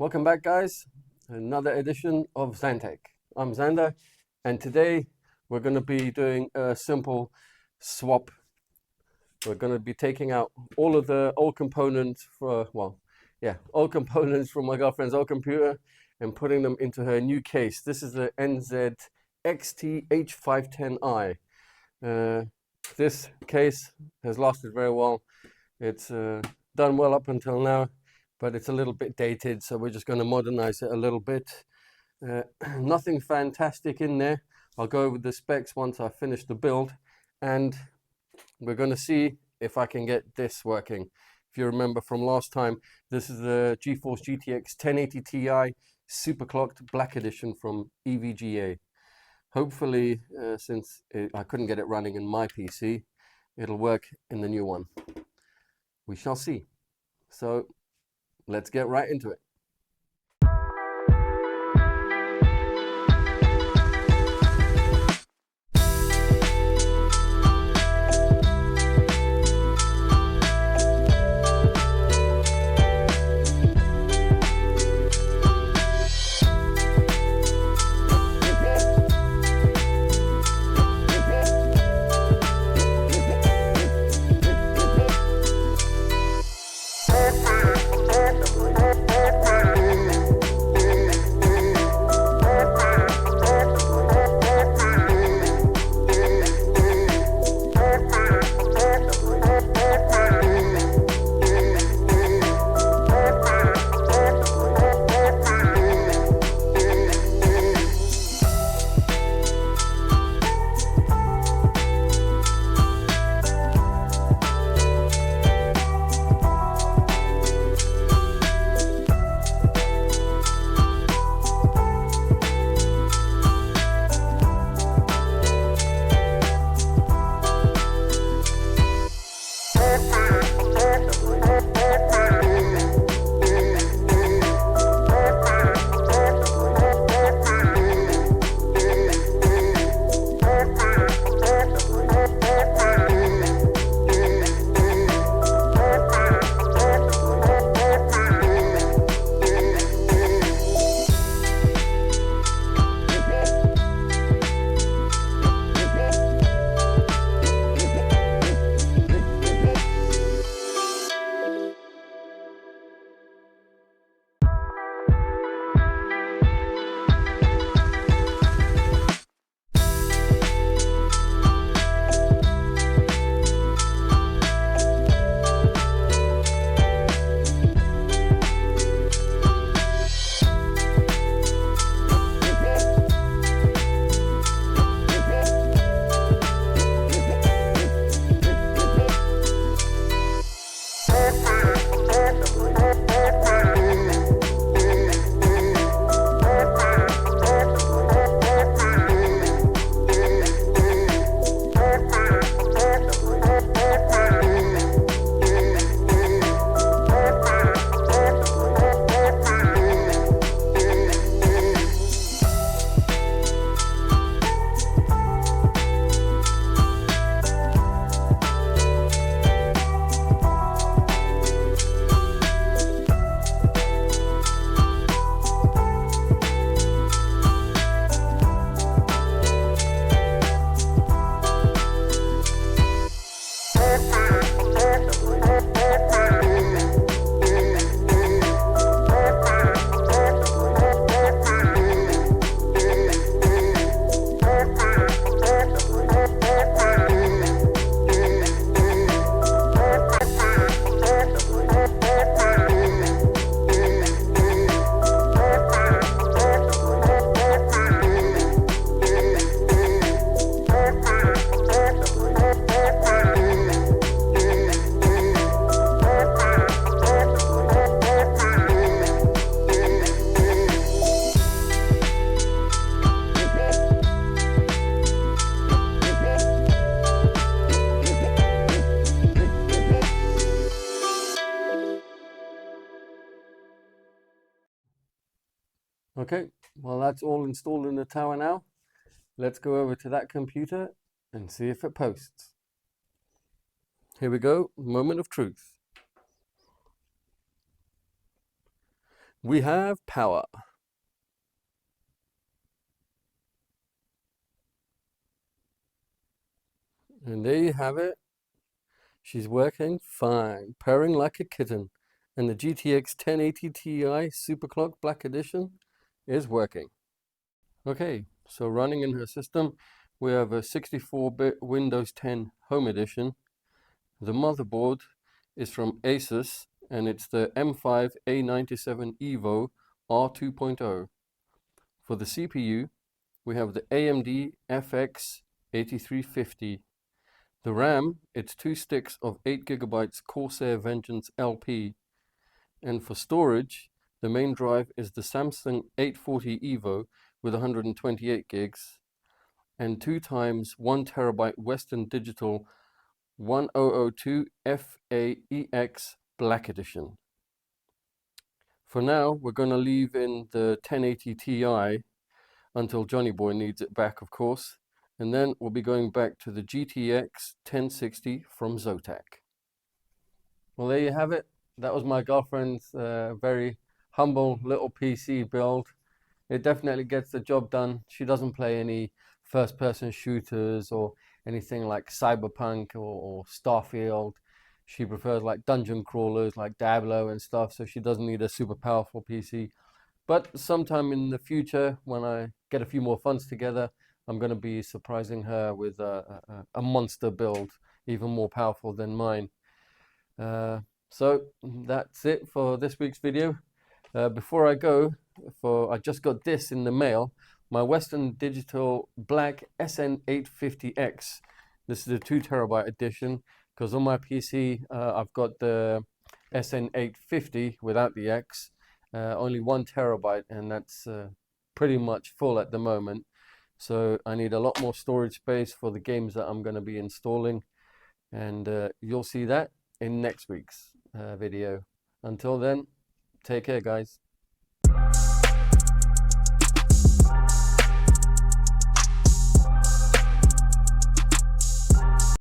Welcome back, guys. Another edition of XanTech. I'm Xander, and today we're going to be doing a simple swap. We're going to be taking out all of the old components old components from my girlfriend's old computer and putting them into her new case. This is the NZXT H510i. This case has lasted very well. It's done well up until now, but it's a little bit dated, so we're just going to modernize it a little bit. Nothing fantastic in there. I'll go over the specs once I finish the build, and we're going to see if I can get this working. If you remember from last time, this is the GeForce GTX 1080 Ti Superclocked Black Edition from EVGA. Hopefully, since I couldn't get it running in my PC, it'll work in the new one. We shall see. So let's get right into it. Okay, well, that's all installed in the tower now. Let's go over to that computer and see if it posts. Here we go, moment of truth. We have power. And there you have it. She's working fine, purring like a kitten. And the GTX 1080 Ti Superclock Black Edition is working. Okay, so running in her system, we have a 64-bit Windows 10 Home Edition. The motherboard is from Asus, and it's the M5 A97 Evo R2.0. For the CPU, we have the AMD FX 8350. The RAM, it's 2 sticks of 8GB Corsair Vengeance LP. And for storage, the main drive is the Samsung 840 Evo with 128 gigs and 2 times 1TB Western Digital 1002 FAEX Black Edition. For now, we're going to leave in the 1080 Ti until Johnny Boy needs it back, of course. And then we'll be going back to the GTX 1060 from XanTech. Well, there you have it. That was my girlfriend's very humble little PC build. It definitely gets the job done. She doesn't play any first-person shooters or anything like Cyberpunk or Starfield. She prefers like dungeon crawlers like Diablo and stuff, so she doesn't need a super powerful PC. But sometime in the future, when I get a few more funds together, I'm going to be surprising her with a monster build, even more powerful than mine. So that's it for this week's video. Before I go, I just got this in the mail, my Western Digital Black SN850X. This is a 2TB edition, because on my PC I've got the SN850 without the X, only 1TB, and that's pretty much full at the moment. So I need a lot more storage space for the games that I'm going to be installing, and you'll see that in next week's video. Until then, take care, guys.